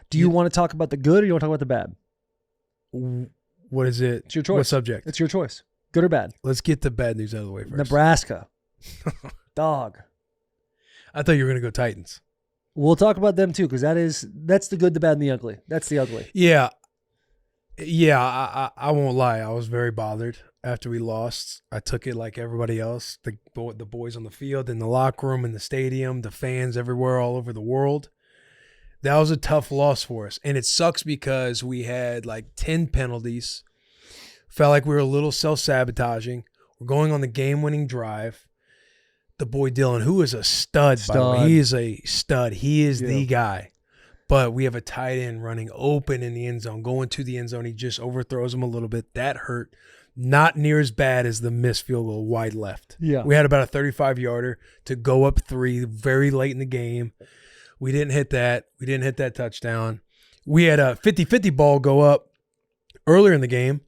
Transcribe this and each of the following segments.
Do you want to talk about the good or you want to talk about the bad? What is it? It's your choice. What subject? It's your choice. Good or bad? Let's get the bad news out of the way first. Nebraska. Dog. I thought you were going to go Titans. We'll talk about them too, because that's the good, the bad, and the ugly. That's the ugly. Yeah. Yeah, I won't lie. I was very bothered after we lost. I took it like everybody else, the boys on the field, in the locker room, in the stadium, the fans everywhere, all over the world. That was a tough loss for us. And it sucks because we had like 10 penalties. Felt like we were a little self-sabotaging. We're going on the game-winning drive. The boy Dylan, who is a stud, by the way. He is a stud. He is the guy. But we have a tight end running open in the end zone, going to the end zone. He just overthrows him a little bit. That hurt. Not near as bad as the missed field goal wide left. Yeah. We had about a 35-yarder to go up 3 very late in the game. We didn't hit that. We didn't hit that touchdown. We had a 50-50 ball go up earlier in the game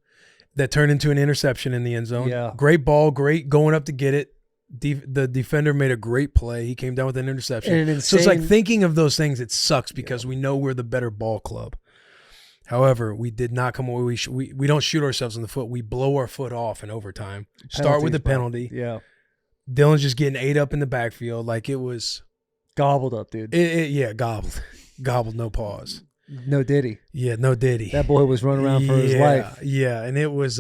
that turned into an interception in the end zone. Yeah. Great ball, great going up to get it. The defender made a great play. He came down with an interception. So it's like thinking of those things, it sucks because we know we're the better ball club. However, we did not come away. We don't shoot ourselves in the foot. We blow our foot off in overtime. Start with the penalty. Yeah. Dylan's just getting ate up in the backfield. Like it was gobbled up, dude. Yeah, gobbled. Gobbled, no pause. No diddy. Yeah, no diddy. That boy was running around for his life. Yeah, and it was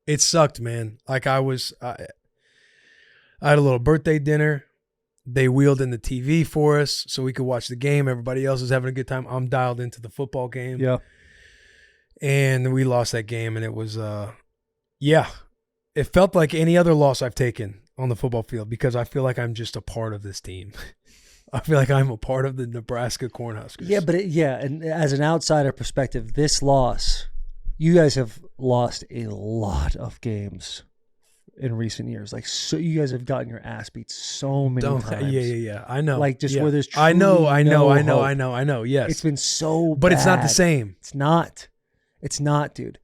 it sucked, man. Like I had a little birthday dinner. They wheeled in the TV for us so we could watch the game. Everybody else was having a good time. I'm dialed into the football game. Yeah. And we lost that game, and it was it felt like any other loss I've taken on the football field because I feel like I'm just a part of this team. I feel like I'm a part of the Nebraska Cornhuskers. Yeah, but and as an outsider perspective, this loss, you guys have lost a lot of games in recent years. Like, so you guys have gotten your ass beat so many times. Yeah. I know. Like, just where there's I know. hope. Yes. It's been so But bad. it's not the same. It's not, dude.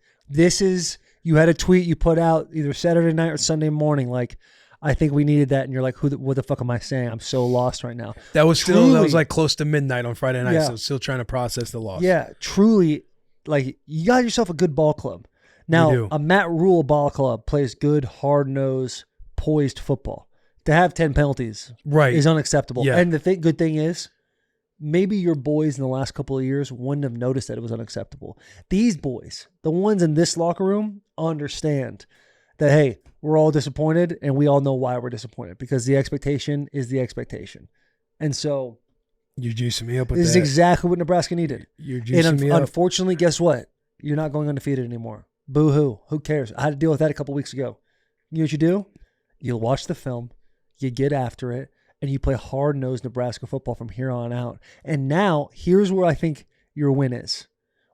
You had a tweet you put out either Saturday night or Sunday morning, like, I think we needed that. And you're like, what the fuck am I saying? I'm so lost right now. That was like close to midnight on Friday night. So still trying to process the loss. Yeah, truly, like, you got yourself a good ball club. Now, a Matt Rule ball club plays good, hard-nosed, poised football. To have 10 penalties is unacceptable. Yeah. And the good thing is, maybe your boys in the last couple of years wouldn't have noticed that it was unacceptable. These boys, the ones in this locker room, understand that, hey, we're all disappointed, and we all know why we're disappointed, because the expectation is the expectation. And so you're juicing me up with this that. is exactly what Nebraska needed. You're juicing me up. Unfortunately, guess what? You're not going undefeated anymore. Boo-hoo. Who cares? I had to deal with that a couple weeks ago. You know what you do? You watch the film, you get after it, and you play hard-nosed Nebraska football from here on out. And now, here's where I think your win is.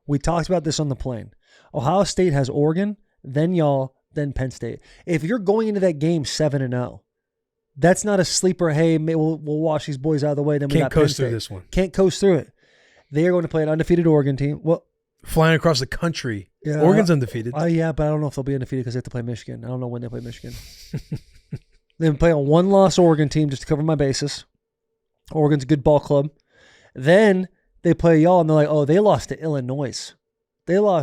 We talked about this on the plane. Ohio State has Oregon, then y'all, then Penn State. If you're going into that game 7-0, that's not a sleeper, hey, we'll wash these boys out of the way, then we got Penn State. Can't coast through this one. Can't coast through it. They are going to play an undefeated Oregon team. Well, flying across the country. Yeah, Oregon's undefeated. Yeah, but I don't know if they'll be undefeated because they have to play Michigan. I don't know when they play Michigan. They play a one-loss Oregon team just to cover my bases. Oregon's a good ball club. Then they play y'all, and they're like, oh, they lost to Illinois. They were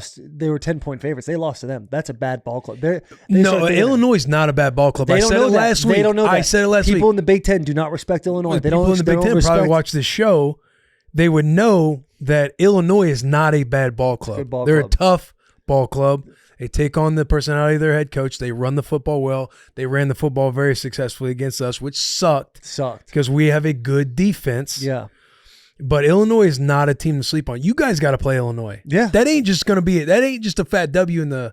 10-point favorites. They lost to them. That's a bad ball club. Illinois is not a bad ball club. I said it last week. They don't know that. I said it last week. People in the Big Ten do not respect Illinois. People in the Big Ten probably watch this show. They would know that Illinois is not a bad ball club. They're a tough ball club. They take on the personality of their head coach. They run the football well. They ran the football very successfully against us, which sucked because we have a good defense. Yeah. But Illinois is not a team to sleep on. You guys got to play Illinois. Yeah. That ain't just a fat W in the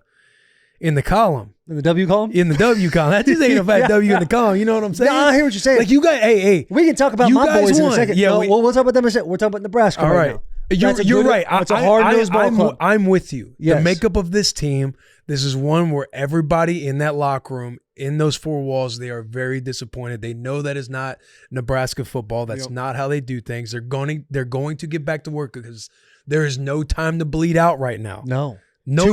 column. In the W column? In the W column. That just ain't a fat W in the column. You know what I'm saying? No, I hear what you're saying. Like you guys, hey. We can talk about my boys in a second. Yeah, we'll talk about them in a second. We're talking about Nebraska right now. You're right. It's a hard-nosed ball club. I'm with you. Yes. The makeup of this team, this is one where everybody in that locker room, in those four walls, they are very disappointed. They know that is not Nebraska football. That's not how they do things. They're going to get back to work because there is no time to bleed out right now. No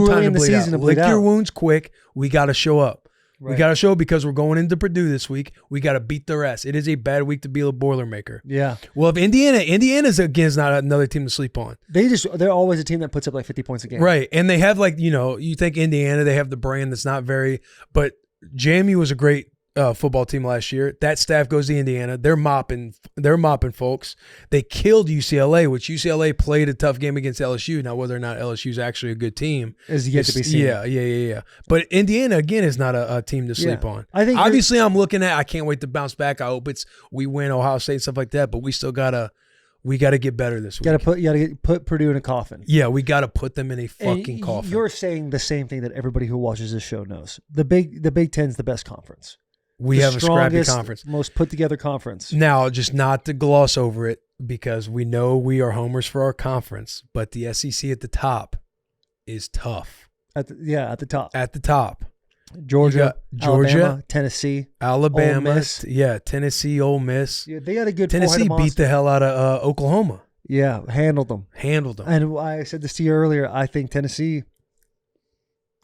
time to bleed out. Lick your wounds quick. We got to show up. We got to show because we're going into Purdue this week. We got to beat their ass. It is a bad week to be a Boilermaker. Yeah. Well, if Indiana's again is not another team to sleep on. They're always a team that puts up like 50 points a game. Right. And they have you think Indiana, they have the brand that's not very, but JMU was a great football team last year. That staff goes to Indiana. They're mopping folks. They killed UCLA, which UCLA played a tough game against LSU. Now, whether or not LSU is actually a good team is yet to be seen. Yeah. But Indiana again is not a team to sleep on. I think obviously I'm looking at. I can't wait to bounce back. I hope we win Ohio State and stuff like that. But we still gotta get better this week. You gotta put Purdue in a coffin. Yeah, we gotta put them in a fucking coffin. You're saying the same thing that everybody who watches this show knows. The Big Ten's the best conference. We have a scrappy conference. Most put together conference. Now, just not to gloss over it, because we know we are homers for our conference, but the SEC at the top is tough. At the top. At the top. Georgia, Alabama, Tennessee, Alabama, Ole Miss. Tennessee, Ole Miss. Yeah, they got a good Tennessee beat the hell out of Oklahoma. Yeah, handled them. And I said this to you earlier. I think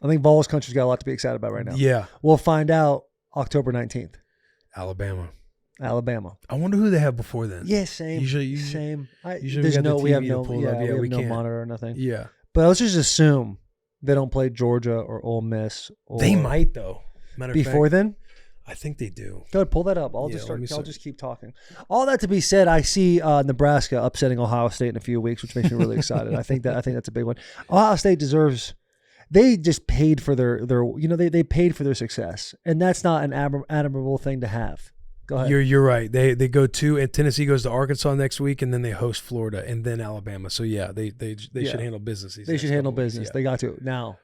Vols Country's got a lot to be excited about right now. Yeah. We'll find out October 19th. Alabama. I wonder who they have before then. Yeah, same. Same. We have no monitor or nothing. Yeah. But let's just assume they don't play Georgia or Ole Miss. They might though. Before then? I think they do. Go ahead, pull that up. I'll just keep talking. All that to be said, I see Nebraska upsetting Ohio State in a few weeks, which makes me really excited. I think that's a big one. Ohio State deserves. They just paid for they paid for their success, and that's not an admirable thing to have. Go ahead. You're right. They go to, and Tennessee goes to Arkansas next week, and then they host Florida and then Alabama. So yeah, they should handle business. They should handle business. Yeah. They got to. Now,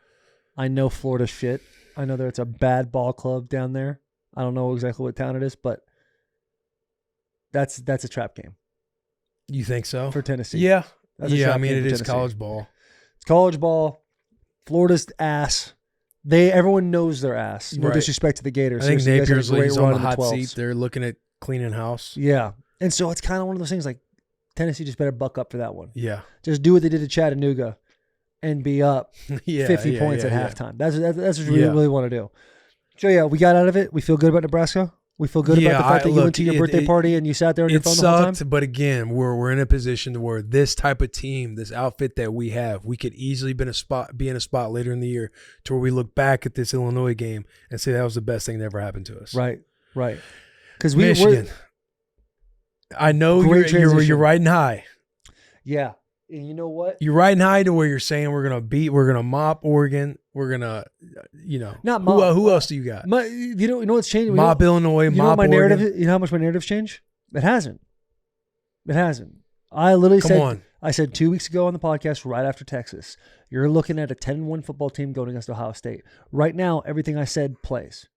I know Florida shit. I know that it's a bad ball club down there. I don't know exactly what town it is, but that's a trap game. You think so? For Tennessee. Yeah. Yeah, I mean, it is college ball. It's college ball. Florida's ass. Everyone knows their ass. No disrespect to the Gators. I think Napier's on the hot seat. They're looking at cleaning house. Yeah. And so it's kind of one of those things like Tennessee just better buck up for that one. Yeah. Just do what they did to Chattanooga and be up 50 points at halftime. That's what we really want to do. So, yeah, we got out of it. We feel good about Nebraska. We feel good about the fact that you went to your birthday party and you sat there on your phone the whole time. It sucked, but again, we're in a position to where this type of team, this outfit that we have, we could easily be in a spot later in the year to where we look back at this Illinois game and say that was the best thing that ever happened to us. Right. Because Michigan. I know you're riding high. Yeah. And you know what? You're riding high to where you're saying we're gonna mop Oregon. We're gonna, not mop. Who else do you got? You know what's changing? Mop Illinois. Mop Oregon. Narrative. You know how much my narrative's changed? It hasn't. I literally I said 2 weeks ago on the podcast, right after Texas, you're looking at a 10-1 football team going against Ohio State. Right now, everything I said plays.